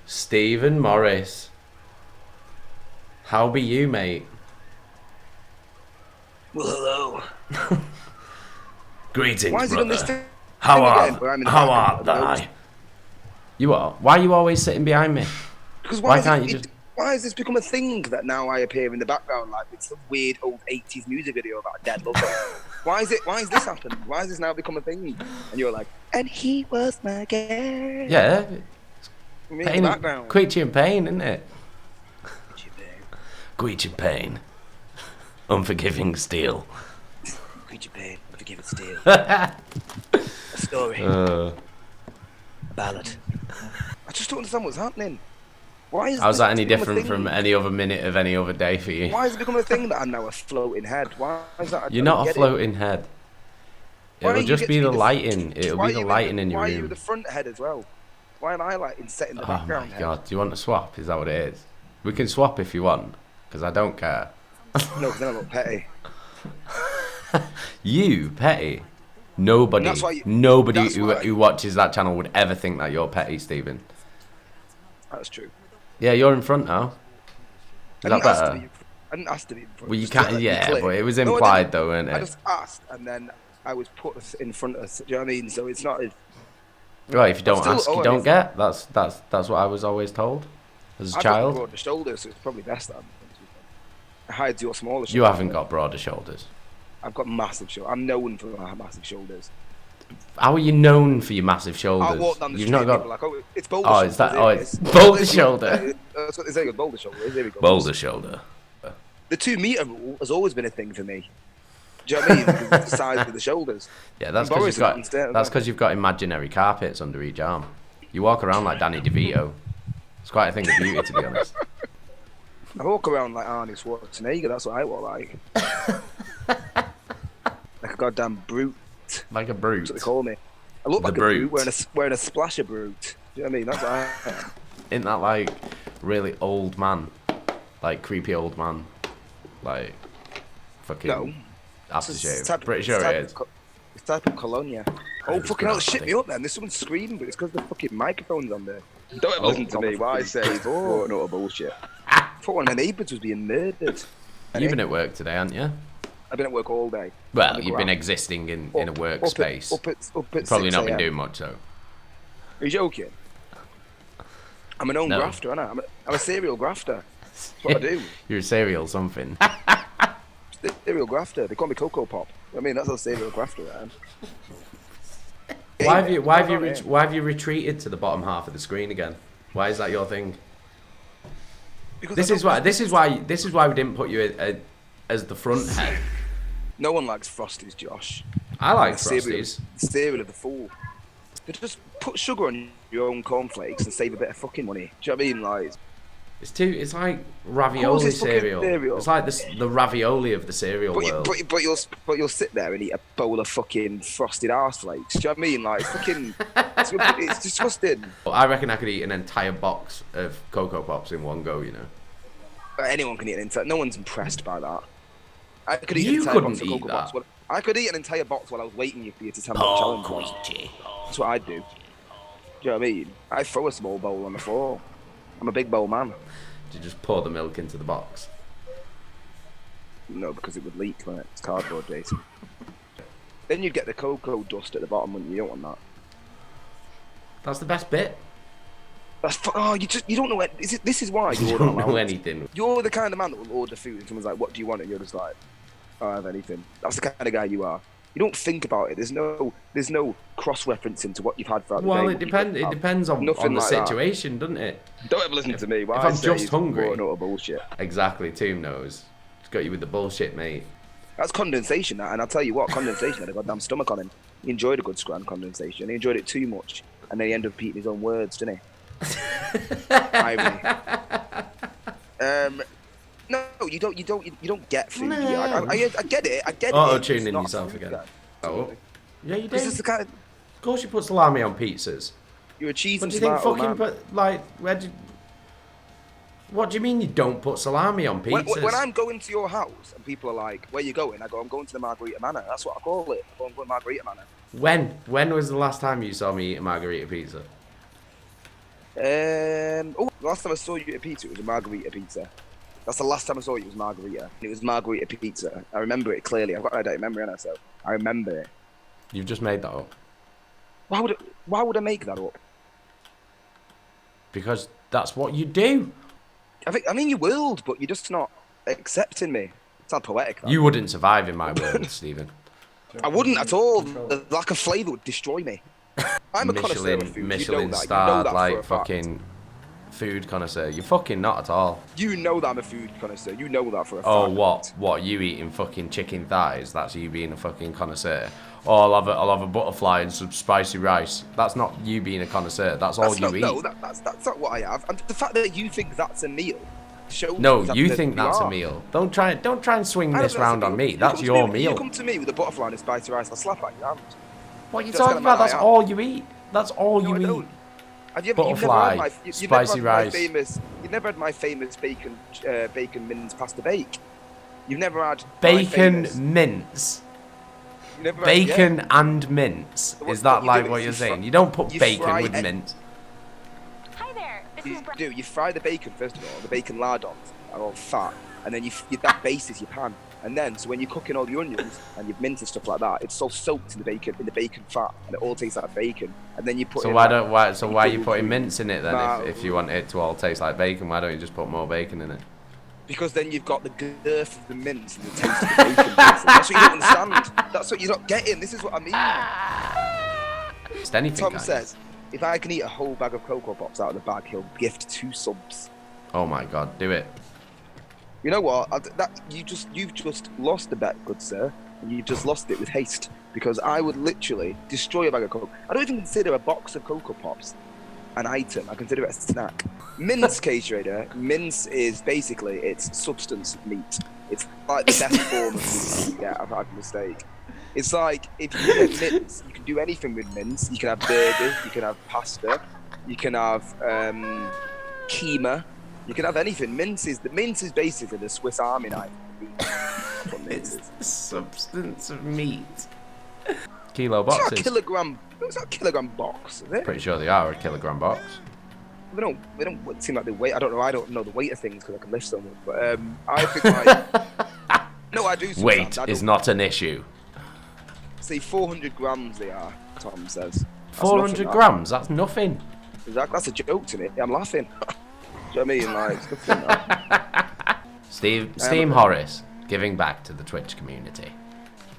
Stephen Morris. How be you, mate? Well, hello. Greetings, Why has he done this brother. thing How again? art, Where I'm in the how background. art thou? You are? Why are you always sitting behind me? Because Why can't you just... why has this become a thing that now I appear in the background like it's a weird old 80s music video about a dead lover? Why is this happened? Why has this now become a thing? And you're like, and he was my girl. Yeah. Me in Pain, the background. Queechie and pain, isn't it? Queechie pain. Queechie and pain. Unforgiving steel. Queechie pain. Unforgiving steel. A story. A ballad. I just don't understand what's happening. Why is How's this that any become a different thing? from any other minute of any other day for you? Why has it become a thing that I'm now a floating head? Why is that? You're not a floating head. It'll just be the lighting. It'll be the lighting in your room. Why are you the front head as well? Why am I like set in the background head? Oh my god, do you want to swap? Is that what it is? We can swap if you want, because I don't care. No, because then I look petty. You, petty? Nobody who watches that channel would ever think that you're petty, Stephen. That's true. Yeah, you're in front now. Is that better? I didn't ask to be in front. Well, you can't, yeah, but it was implied though, wasn't it? I just asked, and then I was put in front of, do you know what I mean? So it's not... Well, if you don't ask, you don't get. That's what I was always told as a child. I've got broader shoulders, so it's probably best that it hides your smaller shoulders. You haven't got broader shoulders. I've got massive shoulders. I'm known for my massive shoulders. How are you known for your massive shoulders? I walk down the You've street not got... people like, oh, it's boulder shoulder. Is that... Oh, it's boulder shoulder. That's what they say, boulder shoulder. There we go. Boulder shoulder. The 2 meter rule has always been a thing for me. Do you know what I mean? Because it's the size of the shoulders. Yeah, that's because you've got imaginary carpets under each arm. You walk around like Danny DeVito. It's quite a thing of beauty, to be honest. I walk around like Arnie Schwarzenegger. That's what I walk like. Like a goddamn brute. Like a brute. That's what they call me. I look like a brute wearing a splash of brute. Do you know what I mean? That's what I am. Isn't that like really old man? Like creepy old man? Like fucking... No. Aftershave. Pretty sure it is. It's type of colonia. Oh, fucking hell, shit me up, man. There's someone screaming, but it's because the fucking microphone's on there. Don't ever listen to me. What I say is utter bullshit. I thought one of my neighbours was being murdered. You've been at work today, haven't you? I've been at work all day. Well, you've been existing in a workspace. Up at Probably not been doing much, though. Are you joking? I'm an own grafter, aren't I? I'm a serial grafter. That's what I do. You're a serial something. Serial grafter. They call me Cocoa Pop. I mean, that's a serial grafter I am. Why have you retreated to the bottom half of the screen again? Why is that your thing? Because this is why we didn't put you as the front head. No one likes Frosties, Josh. I like Frosties. Cereal of the fool. They just put sugar on your own cornflakes and save a bit of fucking money. Do you know what I mean? Like, it's like ravioli cereal. It's like the ravioli of the cereal world. But you'll sit there and eat a bowl of fucking frosted arse flakes. Do you know what I mean? Like, fucking, it's disgusting. I reckon I could eat an entire box of Cocoa Pops in one go. You know. Anyone can eat an entire. No one's impressed by that. I could eat an entire couldn't box of eat Cocoa that. Pops. I could eat an entire box while I was waiting for you to tell me what challenge was. Queechie. That's what I'd do. Do you know what I mean? I throw a small bowl on the floor. I'm a big bowl man. You just pour the milk into the box. No, because it would leak when it's cardboard, Jason. Then you'd get the cocoa dust at the bottom, wouldn't you? You don't want that. That's the best bit. You don't know what. This is why you don't know anything. You're the kind of man that will order food and someone's like, "What do you want?" and you're just like, "I don't have anything." That's the kind of guy you are. You don't think about it. There's no cross-referencing to what you've had throughout the day. Well, it depends on the situation, doesn't it? Don't ever listen to me. If I'm just hungry. Utter bullshit. Exactly, Toom knows. It's got you with the bullshit, mate. That's condensation, and I'll tell you what, condensation had a goddamn stomach on him. He enjoyed a good scran condensation. He enjoyed it too much, and then he ended up eating his own words, didn't he? Irony. No, you don't get food. No. I get it. I get it. Auto-tuning yourself again. Oh, yeah, you did. Of course, you put salami on pizzas. You're a cheese. What do you think? Fucking put like What do you mean you don't put salami on pizzas? When I'm going to your house and people are like, "Where you going?" I go, "I'm going to the Margarita Manor." That's what I call it. I'm going to Margarita Manor. When was the last time you saw me eat a margarita pizza? Oh, the last time I saw you at a pizza, it was a margarita pizza. That's the last time I saw you, it was margarita. It was margarita pizza. I remember it clearly. I've got a memory on it, so I remember it. You've just made that up. Why would I make that up? Because that's what you do. I mean, you will, but you're just not accepting me. It's not poetic. That. You wouldn't survive in my world, Stephen. I wouldn't at all. The lack of flavour would destroy me. I'm a connoisseur of food. Michelin you know starred, that like, fucking food connoisseur. You're fucking not at all. You know that I'm a food connoisseur. You know that for a fact. Oh, what? What, you eating fucking chicken thighs? That's you being a fucking connoisseur. Oh, I'll have a butterfly and some spicy rice. That's not you being a connoisseur. That's all you eat. No, that's not what I have. And the fact that you think that's a meal shows. No, you think that's a meal. Don't try and swing this round on me. That's your meal. You come to me with a butterfly and a spicy rice, I'll slap at your hand. What are you talking about? That's all you eat. That's all you eat. Butterfly, spicy rice. You've never had my famous bacon mince pasta bake. You've never had bacon mince. Bacon and mince. Is that like what you're saying? You don't put bacon with mince. Hi there. This is You fry the bacon first of all. The bacon lardons are all fat, and then that base is your pan. And then, so when you're cooking all the onions and you've mince and stuff like that, it's all soaked in the bacon fat, and it all tastes like bacon. And then you put. So why are you putting mince in it then? If you want it to all taste like bacon, why don't you just put more bacon in it? Because then you've got the girth of the mince and the taste of the bacon. That's what you don't understand. That's what you're not getting. This is what I mean. Just anything. Tom says, if I can eat a whole bag of Cocoa Pops out of the bag, he'll gift 2 subs. Oh my God, do it. You know what? You've just lost the bet, good sir. And you just lost it with haste. Because I would literally destroy a bag of Cocoa. I don't even consider a box of Cocoa Pops an item. I consider it a snack. Mince, Cage Trader. Mince is basically it's substance of meat. It's like the best form of meat. Yeah, I've had a mistake. It's like if you get mince, you can do anything with mince. You can have burgers. You can have pasta. You can have keema. You can have anything. Mince is basically the Swiss Army knife. It's the substance of meat. Kilo boxes. It's not a kilogram box, is it? Pretty sure they are a kilogram box. They don't seem like they weigh. I don't know the weight of things because I can lift so much. But I think like no, I do. Weight is not an issue. Say 400 grams they are. Tom says. 400 grams. That's nothing. That's a joke to me. I'm laughing. Do you know what I mean? Like, it's nothing, like. Steam Horace giving back to the Twitch community.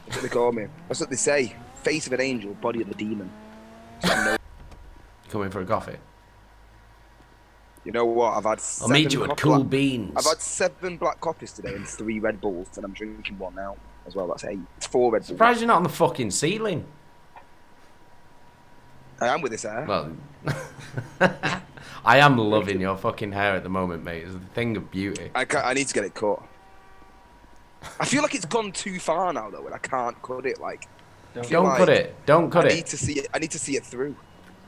That's what they call me. That's what they say. Face of an angel, body of a demon. Coming for a coffee? You know what? I'll meet you at Cool Beans. I've had 7 black coffees today and 3 Red Bulls, and I'm drinking one now as well. That's 8. It's 4 Red Bulls. Surprised you're not on the fucking ceiling. I am with this hair. Well, I am loving your fucking hair at the moment, mate. It's a thing of beauty. I need to get it cut. I feel like it's gone too far now, though, and I can't cut it. Like, don't cut it. Don't cut it. I need to see it through,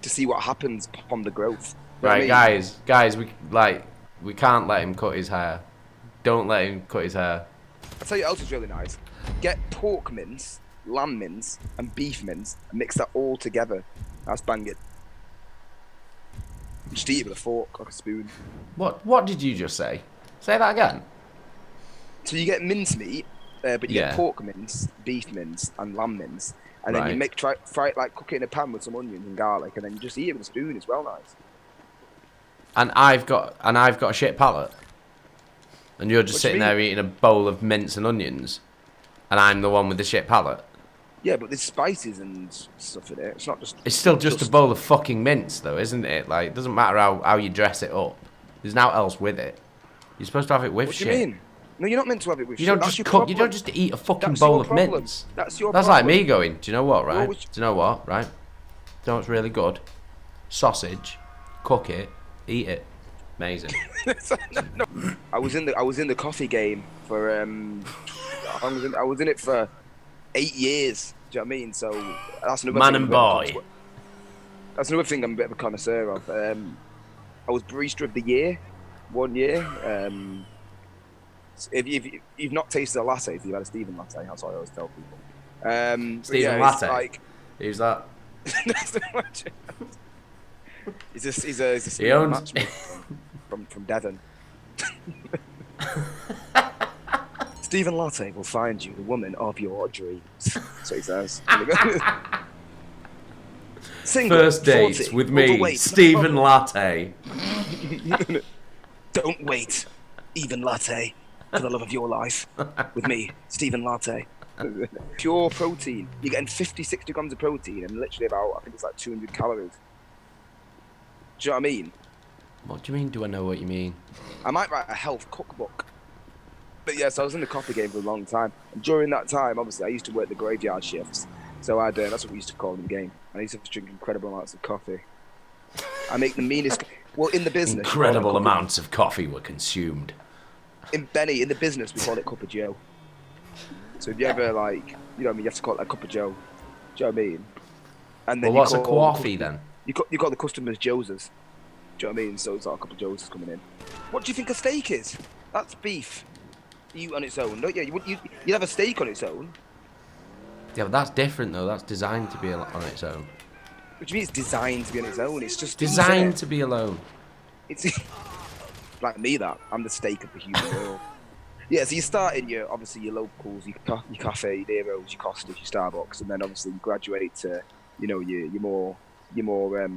to see what happens upon the growth. Right, guys, we can't let him cut his hair. Don't let him cut his hair. I'll tell you what else is really nice. Get pork mince, lamb mince, and beef mince, and mix that all together. That's banging. Just eat it with a fork, like a spoon. What did you just say? Say that again. So you get mincemeat, but you get pork mince, beef mince, and lamb mince, and then you fry it, like cook it in a pan with some onions and garlic, and then you just eat it with a spoon. It's well nice. And I've got a shit palate, and you're just sitting there eating a bowl of mince and onions, and I'm the one with the shit palate. Yeah, but there's spices and stuff in it. It's not just. It's still just a bowl of fucking mince, though, isn't it? Like, it doesn't matter how you dress it up. There's nothing else with it. You're supposed to have it with shit. What do you mean? No, you're not meant to have it with shit. You don't just eat a fucking bowl of mince. That's your problem. That's like me going, do you know what, right? Do you know what, right? Do you know what's really good? Sausage, cook it, eat it. Amazing. No. I was in the coffee game for I was in it for 8 years. Do you know what I mean? So that's another man and boy. That's another thing I'm a bit of a connoisseur of. I was barista of the year 1 year. If you've not tasted a latte, if you've had a Stephen latte, that's what I always tell people. Stephen latte. Who's that? He's a He owns. matchmaker from Devon. Stephen Latte will find you the woman of your dreams. That's what he says. Single, First dates 40, with me, overweight, Stephen Latte. Don't wait, even Latte, for the love of your life. With me, Stephen Latte. Pure protein. You're getting 50, 60 grams of protein and literally about, I think it's like 200 calories. Do you know what I mean? What do you mean? Do I know what you mean? I might write a health cookbook. But yes, I was in the coffee game for a long time. And during that time, obviously, I used to work the graveyard shifts. So that's what we used to call in the game. I used to drink incredible amounts of coffee. I make the meanest... Well, in the business... Incredible amounts of coffee were consumed. In the business, we call it Cup of Joe. So if you ever, like... You know what I mean? You have to call it a Cup of Joe. Do you know what I mean? And then Well, what's a coffee then? You call the customers Joeses. Do you know what I mean? So it's like a couple of Joeses coming in. What do you think a steak is? That's beef. You on its own, don't you? You'd have a steak on its own. Yeah, but that's different though. That's designed to be on its own. What do you mean it's designed to be on its own? It's just Designed to be alone. It's like me that I'm the steak of the human world. Yeah, so you start in your locals, your cafe, your Nero's, your Costas, your Starbucks, and then obviously you graduate to your more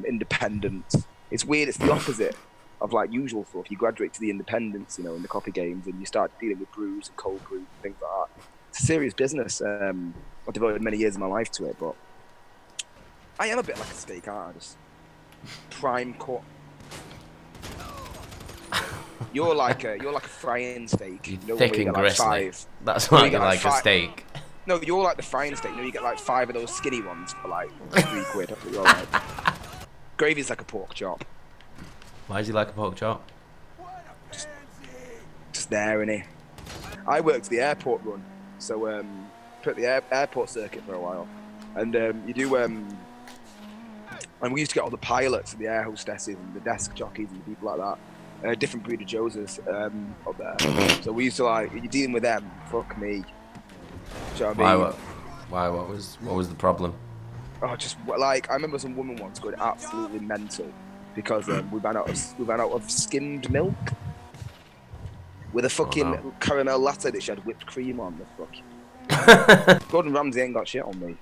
independent. It's weird. It's the opposite of like usual stuff. You graduate to the independents, in the coffee games, and you start dealing with brews and cold brews and things like that. It's a serious business. I've devoted many years of my life to it, but I am a bit like a steak, aren't I? Just prime cut. You're like a frying steak. Thick and gristly. That's why you like a steak. No, you're like the frying steak. You get like 5 of those skinny ones for like £3. That's what you're like. Gravy's like a pork chop. Why is he like a pork chop? Just there, innit? I worked the airport run, so put the airport circuit for a while, and you do and we used to get all the pilots and the air hostesses and the desk jockeys and people like that, different breed of Joses up there. So we used to you're dealing with them. Fuck me. Do you know what I mean? Why? What was the problem? Oh, just I remember some woman once going absolutely mental because we ran out of skimmed milk with a fucking caramel latte that she had whipped cream on. The fuck. Gordon Ramsay ain't got shit on me.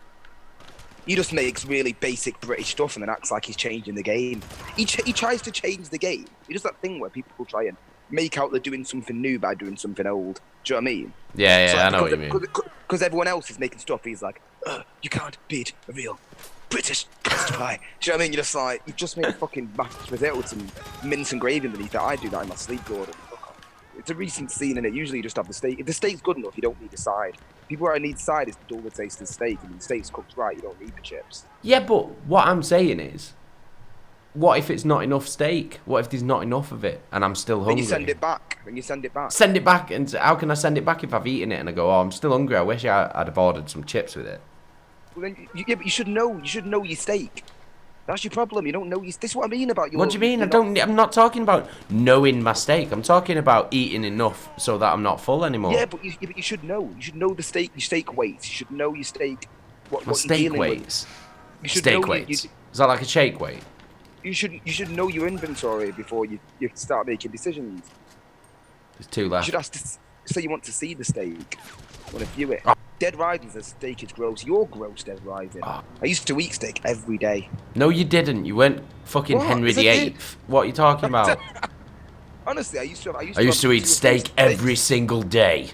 He just makes really basic British stuff and then acts like he's changing the game. He tries to change the game. He does that thing where people try and make out they're doing something new by doing something old. Do you know what I mean? Yeah, I know what you mean. Because everyone else is making stuff, he's like, you can't beat a real British custard pie. Do you know what I mean? You're just like, you've just made a fucking mashed potato with some mince and gravy underneath it. I do that in my sleep, Gordon. It's a recent scene, and it usually you just have the steak. If the steak's good enough, you don't need a side. People where I need side is the dull taste of the steak, and the steak's cooked right, you don't need the chips. Yeah, but what I'm saying is, what if it's not enough steak? What if there's not enough of it, and I'm still hungry? Then you send it back. Send it back, and how can I send it back if I've eaten it and I go, oh, I'm still hungry. I wish I'd have ordered some chips with it. Well, then but you should know. You should know your steak. That's your problem. You don't know. This is what I mean about your. What do you mean? I'm not talking about knowing my steak. I'm talking about eating enough so that I'm not full anymore. Yeah, but you should know. You should know the steak. Your steak weights. You should know your steak. What steak weights? You should steak know weights. Is that like a shake weight? You should know your inventory before you start making decisions. There's 2 left. You should ask to say you want to see the steak. You want to view it. Oh. Dead Rising says steak is gross. You're gross, Dead Rising. Oh. I used to eat steak every day. No, you didn't. You weren't fucking What? Henry Yes, I VIII. did. What are you talking about? Honestly, I used to eat steak every single day.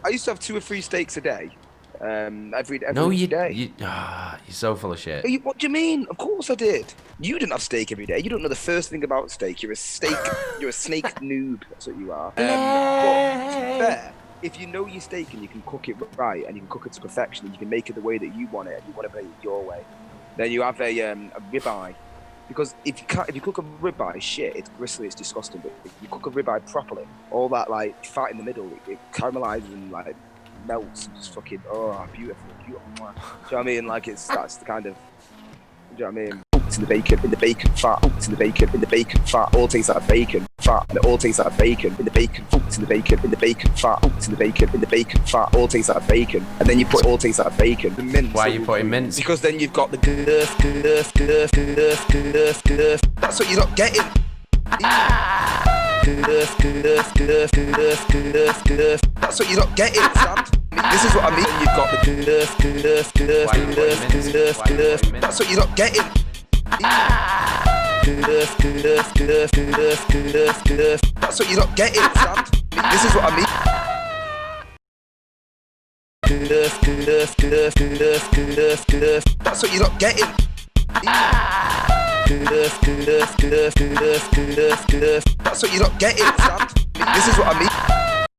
I used to have 2 or 3 steaks a day. Every No, day. you're so full of shit. What do you mean? Of course I did. You didn't have steak every day. You don't know the first thing about steak. You're a snake noob. That's what you are. But to be fair, if you know your steak and you can cook it right and you can cook it to perfection and you can make it the way that you want it and you want to make it your way, then you have a ribeye. Because if you cook a ribeye, shit, it's bristly, it's disgusting. But if you cook a ribeye properly, all that fat in the middle, it caramelizes and melts and just fucking beautiful. Do you know what I mean? That's the kind of. Do you know what I mean? in the bacon, in the bacon fat, in the bacon, in the bacon fat, all tastes like bacon, fat, and it all tastes like bacon, in the bacon, in the bacon, in the bacon fat, in the bacon, in the bacon fat, all tastes like bacon, and then you put all tastes like bacon, the mince. Why are you putting mince? Because then you've got the girth. That's what you're not getting. That's what you're not getting, Sam. This is what I mean. You've got the That's what you're not getting. That's what you're not getting, Sam. This is what I mean. That's what you're not getting. That's what you're not getting, Sam. This is what I mean.